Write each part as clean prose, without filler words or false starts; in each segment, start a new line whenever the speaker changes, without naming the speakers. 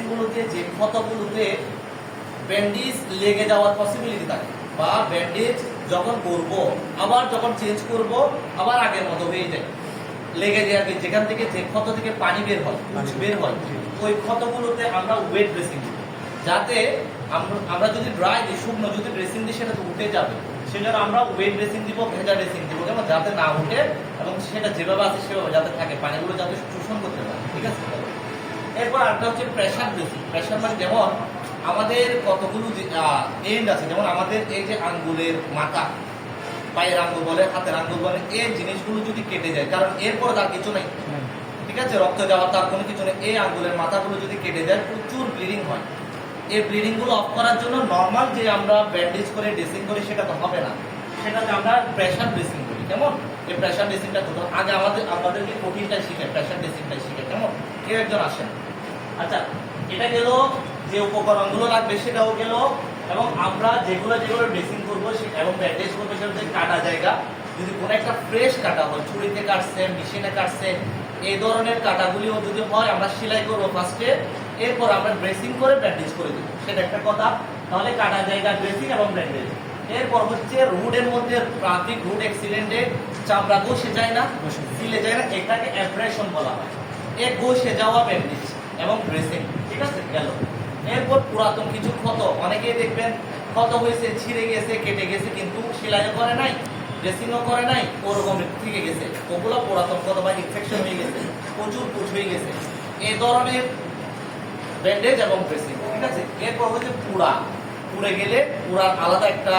জিনিসগুলোতে যে ক্ষতগুলোতে ব্যান্ডেজ লেগে যাওয়ার পসিবিলিটি থাকে, বা ব্যান্ডেজ যখন করব আবার যখন চেঞ্জ করব আবার আগের মতো হয়ে যায়, লেগে যায় আর কি, যেখান থেকে যে ক্ষত থেকে পানি বের হয়, ওই ক্ষতগুলোতে আমরা ওয়েট ড্রেসিং দিই, যাতে আমরা যদি ড্রাই দিই, শুকনো যদি ড্রেসিং দিই সেটা তো উঠে যাবে, সেজন্য আমরা ওয়েট ড্রেসিং দিব, ভেজা ড্রেসিং দিব, যেমন যাতে না উঠে এবং সেটা যেভাবে আছে সেভাবে যাতে থাকে, পানিগুলো যাতে শোষণ করতে পারে, ঠিক আছে। এরপর আরেকটা হচ্ছে প্রেসার ড্রেসিং। প্রেসার মানে যেমন আমাদের কতগুলো এন্ড আছে, যেমন আমাদের এই যে আঙ্গুলের মাথা, পায়ের আঙ্গুল বলে, হাতের আঙ্গুল বলে, এই জিনিসগুলো যদি কেটে যায়, কারণ এরপর তার কিছু নেই, ঠিক আছে, রক্ত যাওয়ার তার কোনো কিছু নেই, এই আঙ্গুলের মাথাগুলো যদি কেটে যায় প্রচুর ব্লিডিং হয়। এই ব্লিডিং গুলো অফ করার জন্য নর্মাল যে আমরা ব্যান্ডেজ করে ড্রেসিং করি সেটা তো হবে না, সেটাতে আমরা প্রেসার ড্রেসিং করি। কেমন এই প্রেসার ড্রেসিংটা করতে আগে আমাদেরকে কঠিনটাই শিখে, প্রেসার ড্রেসিংটাই শিখে। কেমন কেউ একজন আসেন। আচ্ছা, এটা গেল, যে উপকরণগুলো লাগবে সেটাও গেল, এবং আমরা যেগুলো ড্রেসিং করবো এবং ব্যান্ডেজ করবো সেটা হচ্ছে কাটা জায়গা। যদি কোনো একটা ফ্রেশ কাটা হয়, ছুরিতে কাটছে, মেশিনে কাটছে, এই ধরনের কাটাগুলিও যদি হয় আমরা সেলাই করবো ফার্স্টে, এরপর আমরা ড্রেসিং করে ব্যান্ডেজ করে দিব, সেটা একটা কথা। তাহলে কাটা জায়গা ড্রেসিং এবং ব্যান্ডেজ। এরপর হচ্ছে রুডের মধ্যে, ট্রাফিক রুড অ্যাক্সিডেন্টে চামড়া ঘষে যায় না, সিলে যায় না, এটাকে অ্যাব্রেশন বলা হয়। এ ঘষে যাওয়া ব্যান্ডেজ এবং ড্রেসিং, ঠিক আছে, গেল। এরপর পুরাতন কিছু ক্ষত, অনেকেই দেখবেন ক্ষত হয়েছে, ছিঁড়ে গেছে, কেটে গেছে, কিন্তু সেলাইও করে নাই, ড্রেসিংও করে নাই, ওরকম থেকে গেছে, ওগুলো পুরাতন ক্ষত বা ইনফেকশন হয়ে গেছে, প্রচুর পুজ হয়ে গেছে, এই ধরনের ব্যান্ডেজ এবং ড্রেসিং, ঠিক আছে। এরপর হচ্ছে পুড়ে গেলে পুরার আলাদা একটা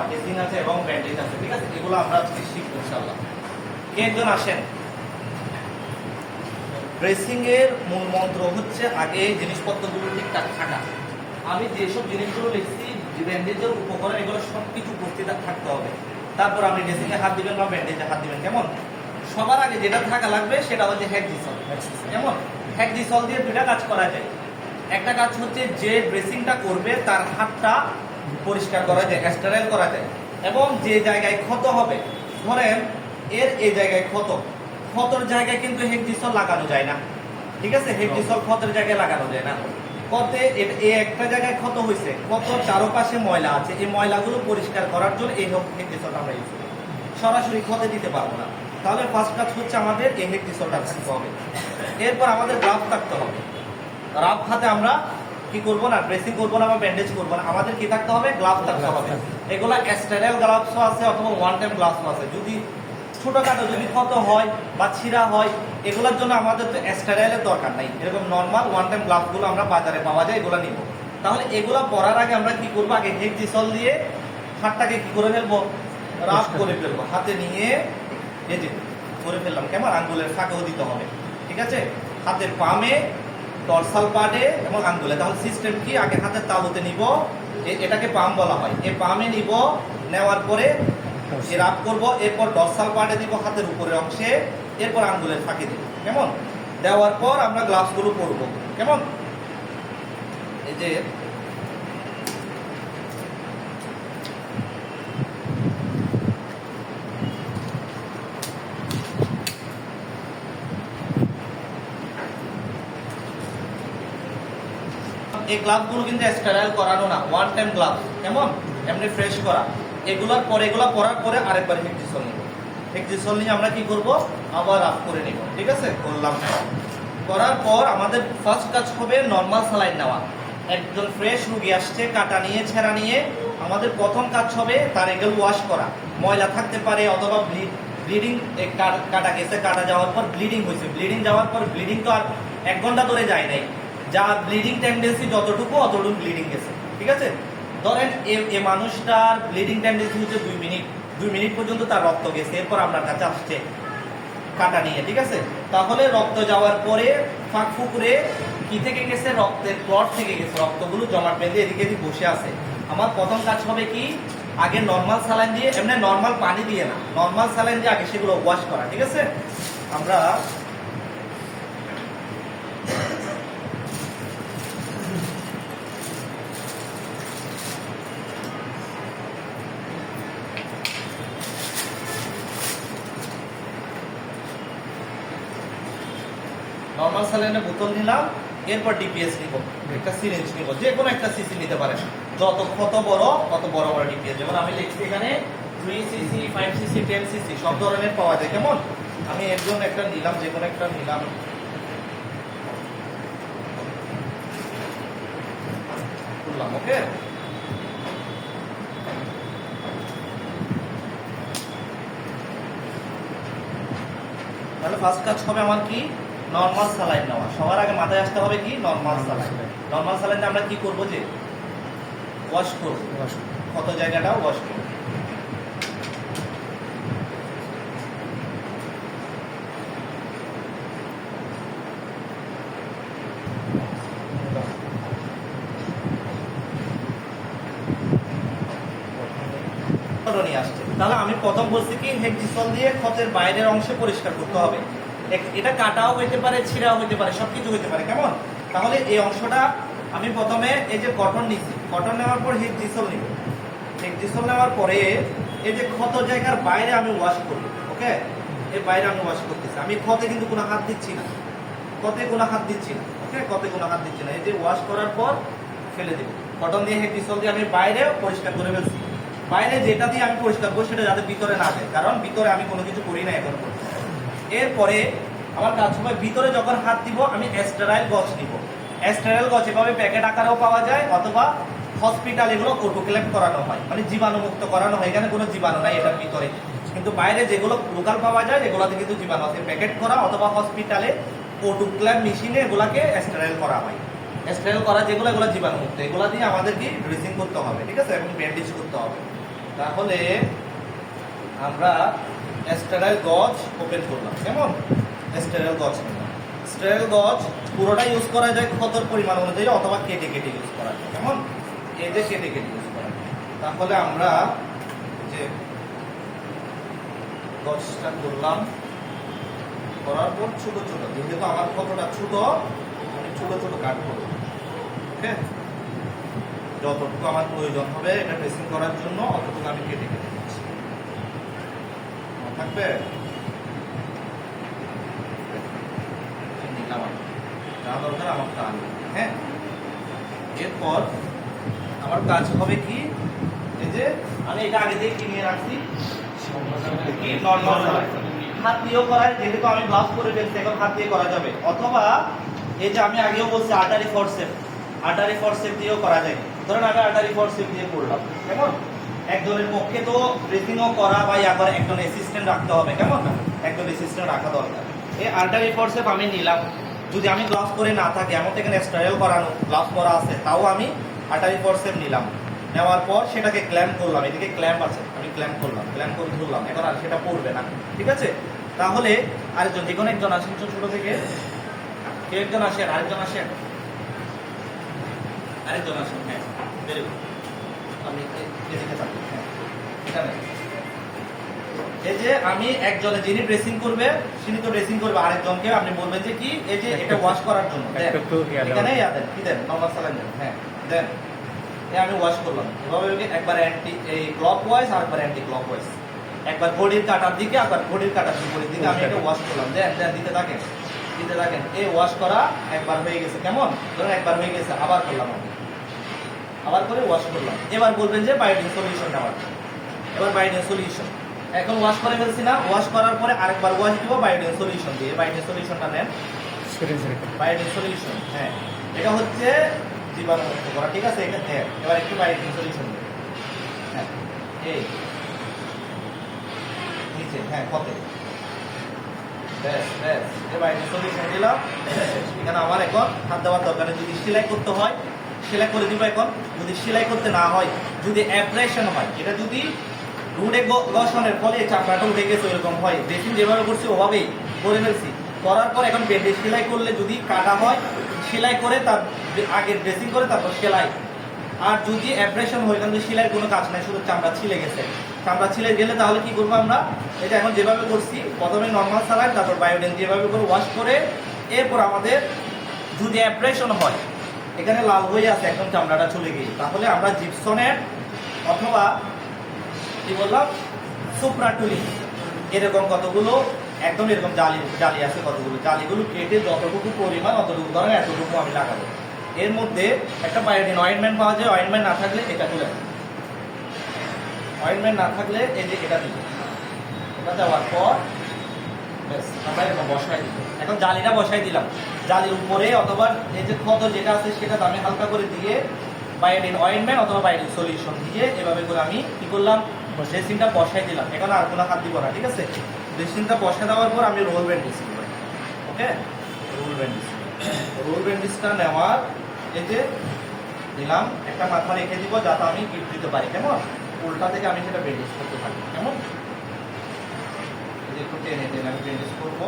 ড্রেসিং আছে এবং ব্যান্ডেজ আছে, ঠিক আছে। এগুলো আমরা আজকে শিখবো ইনশাআল্লাহ। কে একজন আসেন। ড্রেসিং এর মূল মন্ত্র হচ্ছে আগে জিনিসপত্রগুলো ঠিকঠাক থাকা। আমি যেসব জিনিসগুলো লিখছি, ব্যান্ডেজের উপকরণ, এগুলো সবকিছু উপস্থিত থাকতে হবে, তারপর আপনি ড্রেসিং এ হাত দিবেন বা ব্যান্ডেজে হাত দিবেন। কেমন সবার আগে যেটা থাকা লাগবে সেটা হচ্ছে হেক্সিসল। কেমন হেক্সিসল দিয়ে দুইটা কাজ করা যায়। একটা কাজ হচ্ছে যে ড্রেসিংটা করবে তার হাতটা পরিষ্কার করা যায়, স্টেরাইল করা যায়, এবং যে জায়গায় ক্ষত হবে, ধরেন এই জায়গায় ক্ষতর জায়গায় কিন্তু হেক্সিসল লাগানো যায় না, ঠিক আছে, হেক্সিসল ক্ষতের জায়গায় লাগানো যায় না। ক্ষতে একটা জায়গায় ক্ষত হয়েছে, ক্ষতর চারপাশে ময়লা আছে, এই ময়লাগুলো পরিষ্কার করার জন্য এই হেক্সিসলটা আমরা ইউজ করি, সরাসরি ক্ষতে দিতে পারবো না। তাহলে ফার্স্ট কাজ হচ্ছে আমাদের এই হেক্সিসলটা থাকতে হবে। এরপর আমাদের গ্লাভস থাকতে হবে। রাফ হাতে আমরা কি করব না, ড্রেসিং করব না বা ব্যান্ডেজ করব না, আমাদের কি থাকতে হবে, গ্লাভস থাকতে হবে। এগুলা স্টেরাইল গ্লাভসও আছে অথবা ওয়ান টাইম গ্লাভসও আছে। যদি ছোটখাটো যদি ক্ষত হয় বা ছিঁড়া হয়, এগুলোর জন্য আমাদের তো স্টেরাইলের দরকার নাই, এরকম নর্মাল ওয়ান টাইম গ্লাভসগুলো আমরা বাজারে পাওয়া যায়, এগুলো নিব। তাহলে এগুলো পরার আগে আমরা কি করব, আগে হেক্সিসল দিয়ে হাতটাকে কি করে ফেলবো, রাফ করে ফেলবো, হাতে নিয়ে এই যে করে ফেললাম। কেমন আঙ্গুলের ফাঁকেও দিতে হবে, ঠিক আছে, হাতের পামে, ডরসাল পার্টে এবং আঙ্গুলে। তাহলে সিস্টেম কি, আগে হাতের তালুতে নিব, এটাকে পাম বলা হয়, এই পামে নিব, নেওয়ার পরে রাব করব, এরপর ডরসাল পার্টে দিব হাতের উপরের অংশে, এরপর আঙ্গুলের ফাঁকে দিব। কেমন দেওয়ার পর আমরা গ্লাভসগুলো পরবো। কেমন এই যে এই গ্লাভসগুলো কিন্তু স্টেরাইল করানো না, ওয়ান টাইম গ্লাভস, কেমন এমনি ফ্রেশ করা। এগুলোর পরে, এগুলো পরার পরে আরেকবার হেক্সিসল নিব। হেক্সিসল নিয়ে আমরা কি করব, আবার রাফ করে নিব, ঠিক আছে, করলাম। করার পর আমাদের ফার্স্ট কাজ হবে নর্মাল স্যালাইন নেওয়া। একজন ফ্রেশ রুগী আসছে, কাটা নিয়ে, ছেঁড়া নিয়ে, আমাদের প্রথম কাজ হবে তার এগুলো ওয়াশ করা। ময়লা থাকতে পারে অথবা ব্লিডিং, কাটা গেছে, কাটা যাওয়ার পর ব্লিডিং হয়েছে, ব্লিডিং যাওয়ার পর, ব্লিডিং তো আর 1 ঘন্টা ধরে যায় নাই, যা ব্লিডিং টেন্ডেন্সি যতটুকু অতটুকু ব্লিডিং গেছে, ঠিক আছে। ধরেন এই মানুষটার ব্লিডিং টেন্ডেন্সি হচ্ছে 2 মিনিট পর্যন্ত তার রক্ত গেছে, এরপর আপনার কাছে আসছে কাটা নিয়ে, ঠিক আছে। তাহলে রক্ত যাওয়ার পরে ফাঁক ফুকুরে কি থেকে গেছে, রক্তের ক্লট থেকে গেছে, রক্তগুলো জমাট বেঁধে এদিকে এদিকে বসে আছে। আমার প্রথম কাজ হবে কি, আগে নর্মাল স্যালাইন দিয়ে, এমনি নর্মাল পানি দিয়ে না, নর্মাল স্যালাইন দিয়ে আগে সেগুলো ওয়াশ করা, ঠিক আছে। আমরা নর্মাল স্যালাইনের বোতল নিলাম, এরপর ডিপিএস নিব, একটা সিরিঞ্জ নিব, যে কোনো একটা সিসি নিতে পারেন, কত বড় বড় ডিপিএস। যেমন আমি লিখছি এখানে 3cc 5cc 10cc সব ধরনের পাওয়া যায়। কেমন, আমি এর জন্য একটা নিলাম, যে কোনো একটা নিলাম, খুললাম। ওকে, তাহলে ফার্স্ট কাজ হবে আমার কি, নরমাল স্যালাইন নেওয়া। সবার আগে মাথায় আসতে হবে কি, নরমাল স্যালাইন। নরমাল স্যালাইনে আমরা কি করব, যে ওয়াশ করব, কত জায়গাটা ওয়াশ করব। নিয়ে আসছে, তাহলে আমি প্রথম বলছি কি হেক্সিসল দিয়ে ক্ষতের বাইরের অংশে পরিষ্কার করতে হবে। এটা কাটাও হইতে পারে, ছিঁড়াও হইতে পারে, সবকিছু হইতে পারে। কেমন, তাহলে এই অংশটা আমি প্রথমে এই যে কটন নিচ্ছি, কটন নেওয়ার পর হেক্সিসল নিব, হেক্সিসল নেওয়ার পরে এই যে ক্ষত জায়গার বাইরে আমি ওয়াশ করব। ওকে, এর বাইরে আমি ওয়াশ করতেছি, আমি ক্ষতে কিন্তু কোনো হাত দিচ্ছি না, ক্ষতে কোনো হাত দিচ্ছি না। ওকে, ক্ষতে কোনো হাত দিচ্ছি না। এই যে ওয়াশ করার পর ফেলে দেব, কটন দিয়ে হেক্সিসল দিয়ে আমি বাইরে পরিষ্কার করে ফেলছি। বাইরে যেটা দিয়ে আমি পরিষ্কার করবো সেটা যাতে ভিতরে না যায়, কারণ ভিতরে আমি কোনো কিছু করি না এখন। এরপরে আমার কাজ হবে, ভিতরে যখন হাত দিব আমি স্টেরাইল গজ নিব। স্টেরাইল গজ এভাবে প্যাকেট আকারেও পাওয়া যায়, অথবা হসপিটাল এগুলো অটোক্লেভ করানো হয়, মানে জীবাণুমুক্ত করানো হয়। এখানে কোনো জীবাণু নাই এটার ভিতরে, কিন্তু বাইরে যেগুলো লোকাল পাওয়া যায় এগুলোতে কিন্তু জীবাণু আছে। প্যাকেট করা অথবা হসপিটালে অটোক্লেভ মেশিনে এগুলাকে স্টেরাইল করা হয়। স্টেরাইল করা যেগুলো, এগুলো জীবাণুমুক্ত, এগুলো দিয়ে আমাদেরকে ড্রেসিং করতে হবে, ঠিক আছে, এবং ব্যান্ডেজ করতে হবে। তাহলে আমরা স্টেরাইল গজ ওপেন করলাম। কেমন, স্টেরাইল গজ নিলাম। স্টেরাইল গজ পুরোটা ইউজ করা যায় ক্ষতর পরিমাণ অনুযায়ী, অথবা কেটে কেটে ইউজ করা যায়। কেমন, এই যে কেটে কেটে ইউজ করা যায়। তাহলে আমরা যে গজটা করলাম, করার পর ছোট ছোট, যেহেতু আমার ক্ষতটা ছোট, আমি ছোট ছোট কাট করব। ওকে, যতটুকু আমার প্রয়োজন হবে এটা ড্রেসিং করার জন্য অতটুকু আমি কেটে কেটে দিচ্ছি। থাকবে নিলাম, যা দরকার আমার তা আনবো। হ্যাঁ, এরপর আমার কাজ হবে কি, এই যে আমি এটা আগে দিয়ে কিনে রাখছি, কি নরমাল হাত দিয়েও করায়, যেহেতু আমি গ্লাভস পরে ফেলছি এখন হাত দিয়ে করা যাবে, অথবা এই যে আমি আগেও বলছি আর্টারি ফোরসেপ দিয়েও করা যায়। ধরেন আমি আর্টারি ফোরসেপ দিয়ে করলাম। কেমন, একজনের পক্ষে তো ড্রেসিংও করা বা আবার একজন অ্যাসিস্ট্যান্ট রাখতে হবে। কেমন, একজন অ্যাসিস্ট্যান্ট রাখা দরকার। এই আর্টারি ফোরসেপ আমি নিলাম, যদি আমি গ্লাভস পরে না থাকি, এমন এখানে স্টাইল করানো গ্লাভস পরা আছে, তাও আমি আর্টারি ফোরসেপ নিলাম। নেওয়ার পর সেটাকে ক্ল্যাম্প করলাম, এদিকে ক্ল্যাম্প আছে, আমি ক্ল্যাম্প করলাম, ক্ল্যাম্প করে ধরলাম, এখন আর সেটা পড়বে না। ঠিক আছে, তাহলে আরেকজন, যে কোনো একজন আসেন ছোট থেকে, কেউ একজন আসেন, আরেকজন আসেন, আরেকজন আসেন। হ্যাঁ, ভেরি গুড, আমি এদিকে থাকি। হ্যাঁ, এখানে এই যে আমি একজনে যিনি ড্রেসিং করবে, তিনি তো ড্রেসিং করবে, আরেকজনকে আপনি বলবেন যে কি, এই যে এটা ওয়াশ করার জন্য এখানে কি দেন, নরমাল স্যালাইন দেন। হ্যাঁ, দেন, আমি ওয়াশ করলাম এভাবে, একবার অ্যান্টি এই ক্লকওয়াইজ আর একবার অ্যান্টি ক্লকওয়াইজ, একবার ঘড়ির কাঁটার দিকে, একবার ঘড়ির কাঁটার বিপরীত দিকে আমি এটা ওয়াশ করলাম। দেন দেন, দিতে থাকেন, দিতে থাকেন। এই ওয়াশ করা একবার হয়ে গেছে। কেমন, ধরুন একবার হয়ে গেছে, আবার করলাম, আমি আবার করে ওয়াশ করলাম। এবার বলবেন যে বায়োডিন সলিউশন নেওয়ার, এবার বায়োডিন সলিউশন, এখন ওয়াশ করে ফেলছি না, ওয়াশ করার পরে আরেকবার ওয়াশ দিব বায়োডিন সলিউশন দিয়ে। বায়োডিন সলিউশনটা নেন, বায়োডিন সলিউশন। হ্যাঁ, এটা হচ্ছে জীবাণুমুক্ত করা, ঠিক আছে। হ্যাঁ, এবার একটু বায়োডিন সলিউশন দেন। হ্যাঁ, এই নিচে, হ্যাঁ, কত ব্যাস ব্যাস, এবার সলিউশন দিলাম। এখানে আমার এখন হাত দেওয়ার দরকার নেই। যদি সেলাই করতে হয় সেলাই করে দিব এখন, যদি সেলাই করতে না হয়, যদি অ্যাব্রেশন হয়, এটা যদি রুটে ঘর্ষণের ফলে চামড়াটা উঠে গেছে এরকম হয়, ড্রেসিং যেভাবে করছি ওভাবেই করে ফেলছি, করার পর এখন বেডে সেলাই করলে যদি কাটা হয়, সেলাই করে তার আগে ড্রেসিং করে তারপর সেলাই। আর যদি অ্যাব্রেশন হয়, কিন্তু সেলাইয়ের কোনো কাজ নাই, শুধু চামড়া ছিলে গেছে, চামড়া ছিলে গেলে তাহলে কি করবো আমরা, এটা এখন যেভাবে করছি, প্রথমে নর্মাল স্যালাইন, তারপর বায়োডিন যেভাবে করে ওয়াশ করে, এরপর আমাদের যদি অ্যাব্রেশন হয়, এখানে লাল হয়ে আছে একদম চামড়াটা চলে গিয়ে, তাহলে আমরা জিপসনের অথবা কি বললাম সুপ্রাটুলি, এরকম কতগুলো একদম এরকম জালি জালি আছে কতগুলো, জালিগুলো কেটে যতটুকু পরিমাণ অতটুকু ধরেন এতটুকু আমি লাগাবো। এর মধ্যে একটা বায়োটিন অয়েন্টমেন্ট পাওয়া যায়, অয়েন্টমেন্ট না থাকলে এটা তুলে, অয়েন্টমেন্ট না থাকলে এই যে এটা দিব, এটা দেওয়ার পর আমরা এরকম বসাই দিব। এখন জালিটা বসাই দিলাম, জালির উপরে অথবা এই যে ক্ষত যেটা আছে সেটা আমি হালকা করে দিয়ে বায়োটিন অয়েন্টমেন্ট অথবা বায়োটিন সলিউশন দিয়ে এভাবে করে আমি কি করলাম, ড্রেসিংটা বসাই দিলাম। এখন আর কোনো হাত দিব না, ঠিক আছে। ড্রেসিংটা বসে দেওয়ার পর আমি রোল ব্যান্ডেজ করব, ওকে। রোল ব্যান্ডেজ, রোল ব্যান্ডেজটা নেওয়ার এই যে দিলাম, একটা মাথা রেখে দিব যাতে আমি গিট দিতে পারি, কেমন উল্টা থেকে আমি সেটা ব্যান্ডেজ করতে পারি, কেমন একটু টেনে টেনে আমি ব্যান্ডেজ করবো।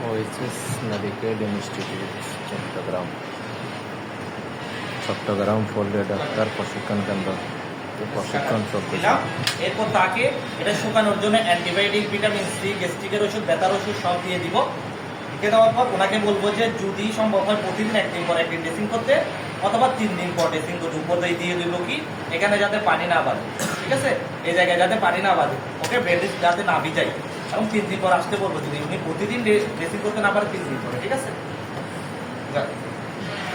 ওএসএস মেডিকেল ইনস্টিটিউট চট্টগ্রাম ফোল্ডে ডাক্তার প্রশিক্ষণ কেন্দ্র প্রশিক্ষণ চলতেছে।
এরপর তাকে এটা শুকানোর জন্য অ্যান্টিবায়োটিক, ভিটামিন সি, গ্যাস্ট্রিকের ওষুধ, ব্যথার ওষুধ সব দিয়ে দিব। লিখে দেওয়ার পর ওনাকে বলবো যে যদি সম্ভব হয় প্রতিদিন একদিন পর একদিন ড্রেসিং করতে, অথবা 3 দিন পর ড্রেসিং করতে। উপর দিয়ে দিব কি এখানে যাতে পানি না বাঁধে, ঠিক আছে, এই জায়গায় যাতে পানি না বাঁধে, ওকে, ব্যান্ডেজ যাতে না ভিজাই। এবং 3 দিন পর আসতে বলবো, যদি উনি প্রতিদিন ড্রেসিং করতে না পারে 3 দিন পরে, ঠিক আছে।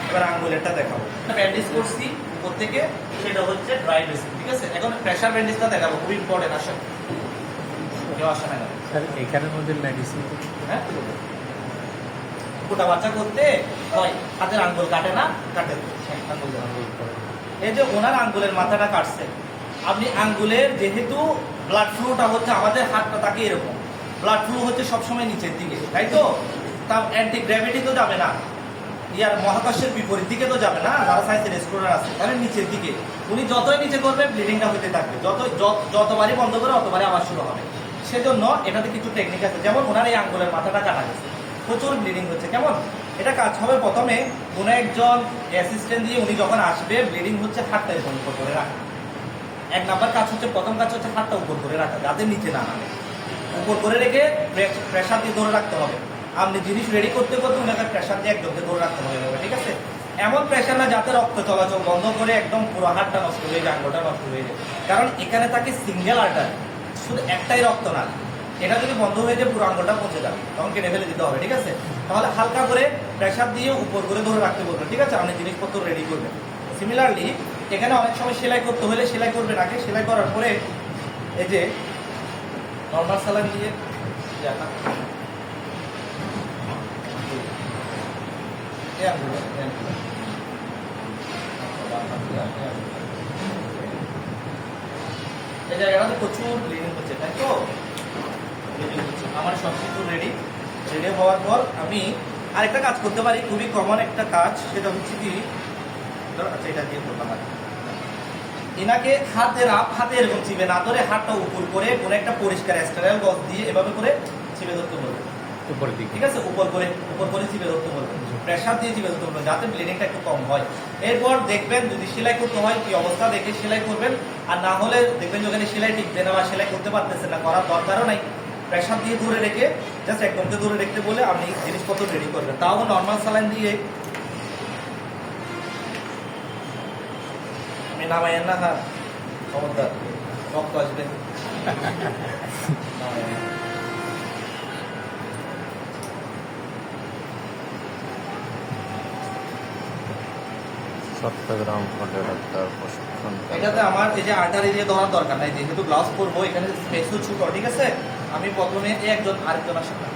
এবার আঙ্গুলেরটা দেখাবো, ব্যান্ডেজ করছি উপর থেকে, সেটা হচ্ছে ড্রাই ড্রেসিং, ঠিক আছে। এখন প্রেশার ব্যান্ডেজটা দেখাবো, খুব ইম্পর্টেন্ট। আসে কেউ আসে না
স্যার এখানের মধ্যে মেডিসিন,
হ্যাঁ, গোটা বাচ্চা করতে হয় হাতের আঙ্গুল কাটে না, কাটে এই যে ওনার আঙ্গুলের মাথাটা কাটছে, আপনি আঙ্গুলের যেহেতু ব্লাড ফ্লোটা হচ্ছে আমাদের হাতটা তাকে এরকম, ব্লাড ফ্লো হচ্ছে সবসময় নিচের দিকে, তাই তো। তা অ্যান্টি গ্র্যাভিটি তো যাবে না, ইয়ার মহাকাশের বিপরীত দিকে তো যাবে না, যারা সায়েন্সের স্টুডেন্ট আছে তাহলে নিচের দিকে। উনি যতই নিচে করবে ব্লিডিংটা হতে থাকবে, যতবারই বন্ধ করে অতবারই আবার শুরু হবে। সেজন্য এটাতে কিছু টেকনিক আছে, যেমন ওনার এই আঙ্গুলের মাথাটা কাটা গেছে, প্রচুর ব্লিডিং হচ্ছে, কেমন। এটা কাজ হবে প্রথমে কোনো একজন অ্যাসিস্ট্যান্ট দিয়ে, উনি যখন আসবে ব্লিডিং হচ্ছে হাতটা এরকম উপর করে রাখা। 1 নাম্বার কাজ হচ্ছে, প্রথম কাজ হচ্ছে হাতটা উপর করে রাখা, যাতে নিচে না নামে। উপর করে রেখে প্রেশার দিয়ে ধরে রাখতে হবে। আপনি জিনিস রেডি করতে করতে ওনাকে প্রেশার দিয়ে একদমকে ধরে রাখতে হবে, ঠিক আছে। এমন প্রেশার না যাতে রক্ত চলাচল বন্ধ করে একদম পুরো হাতটা নষ্ট হয়ে যায়, আঙ্গুলটা নষ্ট হয়ে যায়। কারণ এখানে থাকে সিঙ্গেল আর্টার, শুধু একটাই রক্ত না, এটা যদি বন্ধ হয়ে যায় পুরো আঙ্গুলটা পচে যাবে, তখন কেটে ফেলে দিতে হবে, ঠিক আছে। তাহলে হালকা করে প্রেশার দিয়ে উপর করে ধরে রাখতে বলবেন, ঠিক আছে। আপনি জিনিসপত্র রেডি করবেন। সিমিলারলি এখানে অনেক সময় সেলাই করতে হলে সেলাই করবেন আগে, সেলাই করার পরে এই যে নর্মাল স্যালাইন দিয়ে এই জায়গাটাতে প্রচুর ব্লিডিং হচ্ছে, তাই তো। আমার সব কিছু রেডি হওয়ার পর আমি আরেকটা কাজ করতে পারি, খুবই কমন একটা কাজ, সেটা হচ্ছে কি, আচ্ছা এটা দিয়ে করতে পারি। এনাকে হাতে এরকম চিপে না ধরে হাতটা উপর করে কোনো একটা পরিষ্কার স্টেরাইল গজ দিয়ে এভাবে করে চিপে ধরতে বলবে,
উপরের দিকে,
ঠিক আছে। উপর করে চিপে ধরতে বলবে, প্রেশার দিয়ে চিপে ধরতে বলবে, যাতে ব্লিডিংটা একটু কম হয়। এরপর দেখবেন যদি সেলাই করতে হয় কি অবস্থা দেখে সেলাই করবেন, আর না হলে দেখবেন যেখানে সেলাই টিকবে না বা সেলাই করতে পারতেছেন না, করার দরকারও নাই। প্রেশার দিয়ে ধরে রেখে জাস্ট একদমকে ধরে রাখতে বলে আপনি জিনিসপত্র রেডি করবেন। তাও নর্মাল স্যালাইন দিয়ে আমি নামাইয়েন না, হ্যাঁ খবরদার, রক্ত আসবে।
চট্টগ্রাম ফোল্ডে ডাক্তার প্রশিক্ষণ।
এটাতে আমার এই যে আর্টারি দিয়ে ধরার দরকার নাই, যেহেতু গ্লাভস পরবো, এখানে স্পেসও ছোট, ঠিক আছে। আমি প্রথমে একজন আরেকজন আসে না,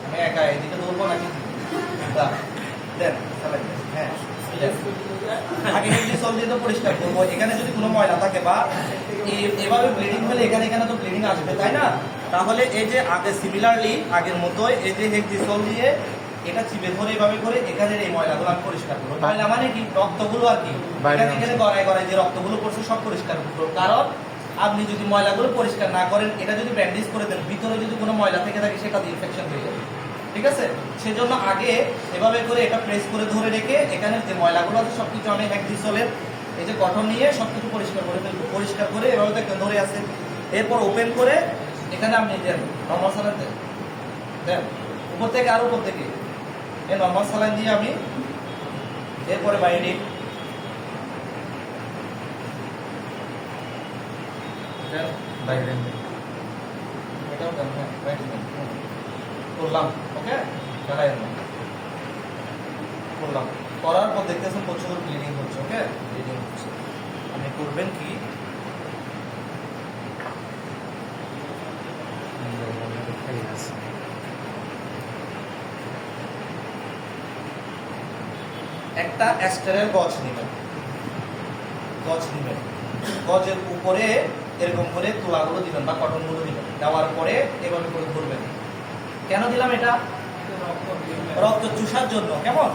আমি একা এদিকে ধরবো নাকি দেন, হ্যাঁ আগে ডিসল দিয়ে তো পরিষ্কার করবো। এখানে যদি কোনো ময়লা থাকে বা এভাবে ব্লিডিং হলে এখানে তো ব্লিডিং আসবে, তাই না। তাহলে এই যে আগে সিমিলারলি আগের মতোই এই যে ডিসল দিয়ে এটা চিপে ধরে এভাবে করে এখানের এই ময়লাগুলো আমি পরিষ্কার করবো। ময়লা মানে কি, রক্তগুলো আর কি, এখানে গড়ায় যে রক্তগুলো পড়ছে সব পরিষ্কার করবো। কারণ আপনি যদি ময়লাগুলো পরিষ্কার না করেন, এটা যদি ব্যান্ডেজ করে দেন, ভিতরে যদি কোনো ময়লা থেকে থাকে সেটা ইনফেকশন হয়ে যাবে, ঠিক আছে। সেজন্য আগে এভাবে করে এটা প্রেস করে ধরে রেখে এখানে যে ময়লাগুলো আছে সবকিছু আমি ডিসলের এই যে কটন নিয়ে সবকিছু পরিষ্কার করে ফেলবো, পরিষ্কার করে এভাবে দেখবেন ধরে আছে, এরপর ওপেন করে এখানে আপনি দেন নর্মাল স্যালাইন দেন উপর থেকে আর উপর থেকে এই নর্মাল স্যালাইন দিয়ে আমি এরপরে বাইন্ডিং দেন
বাইরে
এটাও দেন, হ্যাঁ বাইন্ডিং করলাম, ওকে চালাই করলাম, করার পর দেখতেছেন প্রচুর ব্লিডিং হচ্ছে, ওকে ব্লিডিং হচ্ছে। আপনি করবেন কি একটা স্টেরের গজ নেবেন, গজের উপরে এরকম করে তুলাগুলো দিবেন বা কটনগুলো দিবেন, দেওয়ার পরে এভাবে করে ধরবেন। কেন দিলাম এটা? রক্ত চুষার জন্য। কেমন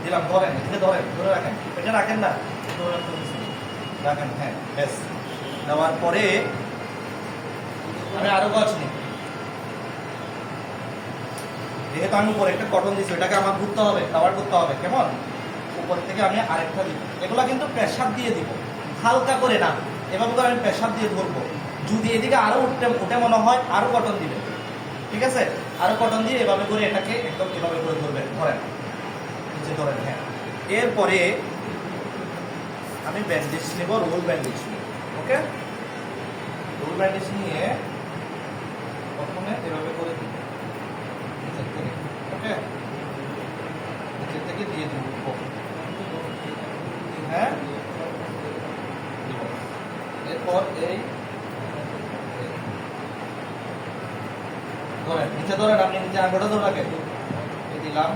দিলাম? ধরেন, এদিকে ধরেন, ধরে রাখেন, এটা রাখেন না, রাখেন, হ্যাঁ বেশ। দেওয়ার পরে আমি আরো গজ নিই, যেহেতু আমি উপরে একটা কটন দিচ্ছি এটাকে আমার ঘুরতে হবে, কাভার করতে হবে। কেমন? উপর থেকে আমি আরেকটা দিব, এগুলা কিন্তু প্রেসার দিয়ে দিব, হালকা করে না, এভাবে করে আমি প্রেসার দিয়ে ধরবো। যদি এদিকে আরো উঠে মনে হয় আরো কটন দিবেন, ঠিক আছে? আরো কটন দিয়ে এভাবে করে এটাকে একদম এভাবে করে ধরবেন, ধরেন নিচে ধরেন, হ্যাঁ। এরপরে আমি ব্যান্ডেজ নেব, রোল ব্যান্ডেজ নেব, ওকে? রোল ব্যান্ডেজ নিয়ে প্রথমে এভাবে করে দিব, ওকে? নিচের থেকে দিয়ে দিব, হ্যাঁ। এরপর এই ধরেন, নিচে ধরেন, আপনি নিচে আঙ্গুলটা ধরে রাখেন, এই দিলাম,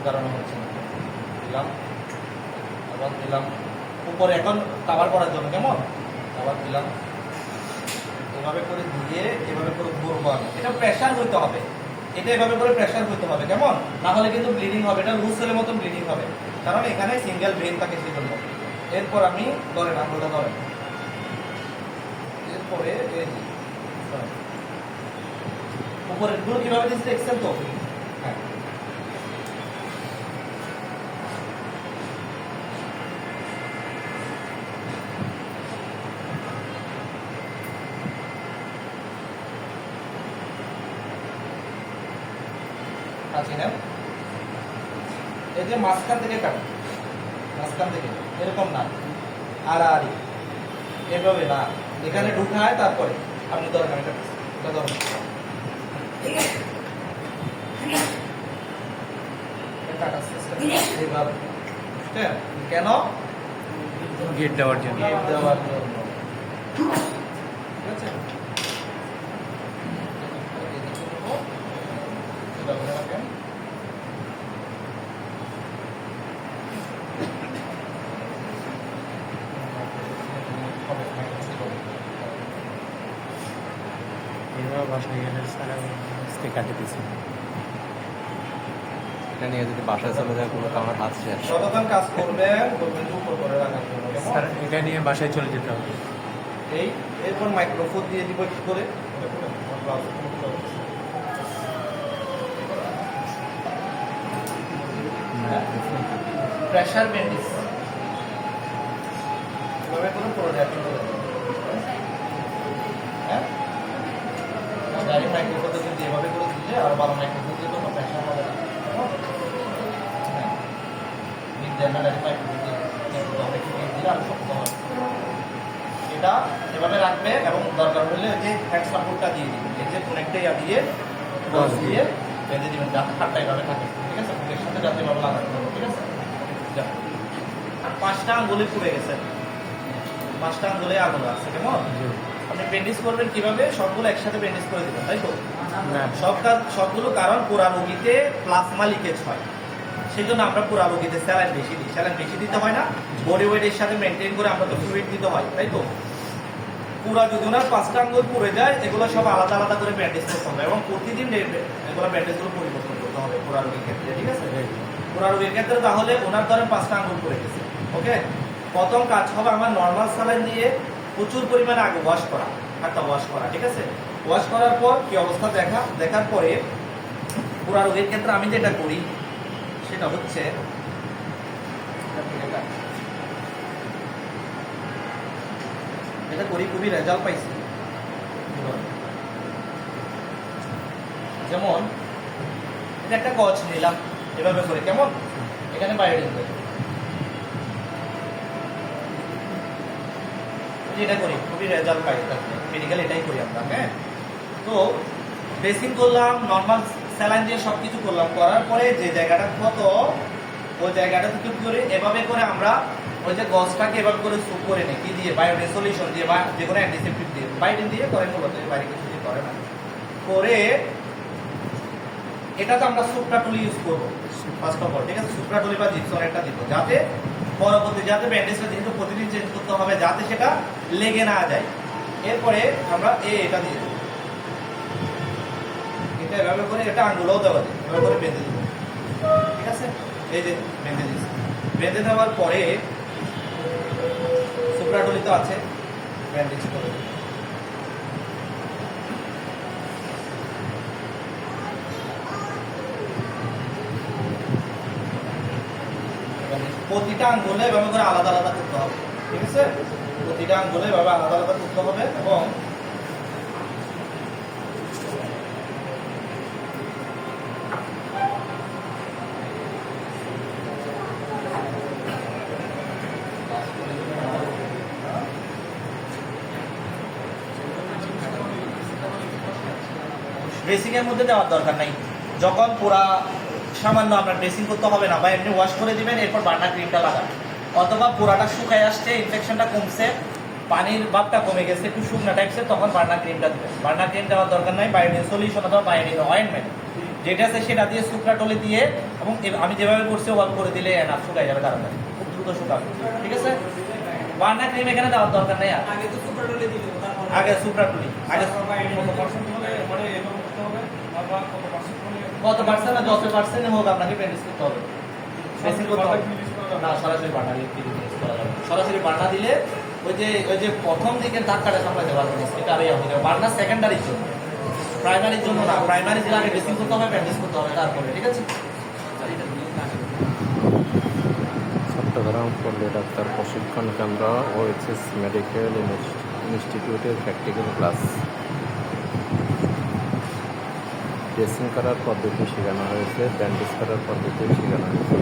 কারণে হচ্ছে না, দিলাম, আবার দিলাম উপরে, এখন কাভার করার জন্য। কেমন? আবার দিলাম, এভাবে করে দিয়ে এভাবে করে ঘুরবো আমি, এটা প্রেসার হইতে হবে, এটা এভাবে করে প্রেসার হইতে হবে। কেমন? না হলে কিন্তু ব্লিডিং হবে, এটা লুজ সেলের মতন ব্লিডিং হবে, কারণ এখানে সিঙ্গেল ভেন থাকে সেই জন্য। এরপর আমি ধরেন, আঙুলটা ধরেন, এরপরে এই যে উপরের গুলো কিভাবে দিচ্ছে দেখছেন তো? হ্যাঁ, কাছে নেন, এই যে মাঝখান থেকে কাটেন, মাঝখান থেকে, এরকম না, আড়াআড়ি, এভাবে না, এখানে ঢুকায় তারপরে আপনি ধরেন, আমি এটা ধরেন, এইভাবে, বুঝছেন? কেন?
গেট দেওয়ার জন্য।
গেট দেওয়ার জন্য, ঠিক আছে? এভাবে রাখেন।
এবার বাসায় গেলে সারা আজকে কাটে দিয়েছি। এটা নিয়ে যদি বাসায় চলে যায় পুরো আমার হাত শেষ।
যতক্ষণ কাজ করবেন বলবেন যে উপর করে রাখার জন্য, কেমন?
স্যার এটা নিয়ে বাসায় চলে যেতে হবে।
এই এরপর মাইক্রোফোন দিয়ে দিব একটু করে, প্রেসার ব্যান্ডেজ এভাবে করে পড়ে যায়, হ্যাঁ। গাড়ি মাইক্রোফোন যদি এভাবে করে দিলে আর ভালো, মাইক্রোফোন দিয়ে কোনো প্রেসার হবে না, হ্যাঁ। গাড়ি মাইক্রোফোন দিয়ে দিলে আর শক্ত হবে। এটা এভাবে রাখবে এবং দরকার হলে যে হ্যান্ড সাপোর্টটা দিয়ে দিবেন, এই যে কোনেকটাই দিয়ে গজ দিয়ে বেঁধে দিবেন, যাতে হাতটা এভাবে থাকে, ঠিক আছে? বুকের সাথে যাতে এভাবে লাগাতে হবে, ঠিক আছে? আর 5টা আঙ্গুলে পুড়ে গেছে, 5টা আঙ্গুলে আগুন আছে। কেমন? আপনি ব্যান্ডেজ করবেন কিভাবে? সবগুলো একসাথে ব্যান্ডেজ করে দিবেন, তাই তো? সবগুলো, কারণ পুরা রোগীতে প্লাজমা লিকেজ হয়, সেই জন্য আমরা পুরা রোগীতে স্যালাইন বেশি দিই। স্যালাইন বেশি দিতে হয় না, বডি ওয়েটের সাথে মেনটেন করে আমরা তো ফ্লুইড দিতে হয়, তাই তো? পুরা যদি ওনার 5টা আঙ্গুল পুড়ে যায়, এগুলো সব আলাদা আলাদা করে ব্যান্ডেজ করতে হবে এবং প্রতিদিন এগুলো ব্যান্ডেজগুলো পরিবর্তন করতে হবে পুরা রোগীর ক্ষেত্রে, ঠিক আছে? পুরা রোগীর ক্ষেত্রে তাহলে ওনার ধরেন 5টা আঙ্গুল পড়ে গেছে, ওকে? প্রথম কাজ হবে আমার নর্মাল স্যালাইন দিয়ে প্রচুর পরিমাণে আগে ওয়াশ করা, হাতটা ওয়াশ করা, ঠিক আছে? ওয়াশ করার পর কি অবস্থা দেখার পরে পুরা রোগীর ক্ষেত্রে আমি যেটা করি সেটা হচ্ছে এটা করি খুবই রেজাল্ট পাইছি। যেমন এটা একটা গজ নিলাম এভাবে করে, কেমন এখানে বাইরে দিতে এটা করি খুবই রেজাল্ট পাই, মেডিকেল এটাই করি আমরা। হ্যাঁ, তো ড্রেসিং করলাম, নর্মাল স্যালাইন দিয়ে সব কিছু করলাম, করার পরে যে জায়গাটা ক্ষত ওই জায়গাটা থেকে করে এভাবে করে আমরা ওই যে গজটাকে এভাবে করে সুপ করে নিই কি দিয়ে, বায়োডিন সলিউশন দিয়ে বা যে কোনো অ্যান্টিসেপ্টিক দিয়ে, বায়োডিন দিয়ে করে মূলত, বাইরে কিছু দিয়ে করে না। করে এটাতে আমরা সুপ্রাটুলি ইউজ করবো ফার্স্ট অফ অল, ঠিক আছে? সুপ্রাটুলি বা জিপসন একটা দিব, যাতে পরবর্তী যাতে ব্যান্ডেজটা যেহেতু প্রতিদিন চেঞ্জ করতে হবে যাতে সেটা লেগে না যায়। এরপরে আমরা এটা দিয়ে দেবো, এটা এভাবে করে, এটা আঙ্গুলও দেওয়া যায়, এভাবে করে বেঁধে দেবো, ঠিক আছে? এই যে বেঁধে দিচ্ছি, বেঁধে দেওয়ার পরে সুপ্রাটুলি তো আছে, ব্যান্ডেজ করে দেবো। প্রতিটা আঙ্গুলে এভাবে করে আলাদা আলাদা করতে হবে, ঠিক আছে? প্রতিটা আঙ্গুলে এভাবে আলাদা আলাদা করতে হবে এবং ড্রেসিং এর মধ্যে দেওয়ার দরকার নাই, যখন পুরা সামান্য আপনার ড্রেসিং করতে হবে না, বা এমনি ওয়াশ করে দিবেন, এরপর বার্নার ক্রিমটা লাগান, অথবা পুরাটা শুকায় আসছে, ইনফেকশনটা কমছে, পানির ভাবটা কমে গেছে, একটু শুকনা টাইপসে, তখন বার্নার ক্রিমটা দিবেন। বার্নার ক্রিম দেওয়ার দরকার নাই, বায়োডিন সলিউশন অথবা বায়োডিন অয়েন্টমেন্ট যেটা আছে সেটা দিয়ে সুপ্রাটলি দিয়ে, এবং আমি যেভাবে করছি ওভাবে করে দিলে এনাফ শুকায় যাবে তাড়াতাড়ি, খুব দ্রুত শুকাবে, ঠিক আছে? বার্নার ক্রিম এখানে দেওয়ার দরকার নেই, আর
আগে তো সুপারডলে দিল, তারপর
আগে সুপ্রাটলি, আগে কত পার্সেন্ট না 10% হোক আপনাকে প্র্যাকটিস করতে হবে, ড্রেসিং করতে হবে না, সরাসরি বার্নার ইউজ করা যাবে। সরাসরি বার্নার দিলে ওই যে প্রথম দিকের ধাক্কাটা সামলাতে পারবেন, এটা আর হবে না। বার্নার সেকেন্ডারির জন্য, প্রাইমারির জন্য না, প্রাইমারি দিলে আগে ড্রেসিং করতে হবে, প্র্যাকটিস করতে হবে তারপরে, ঠিক আছে?
চট্টগ্রাম পল্লী ডাক্তার প্রশিক্ষণ কেন্দ্র OHS মেডিকেল ইনস্টিটিউটের প্র্যাকটিক্যাল ক্লাস। ড্রেসিং করার পদ্ধতি শেখানো হয়েছে, ব্যান্ডেজ করার পদ্ধতি শেখানো হয়েছে।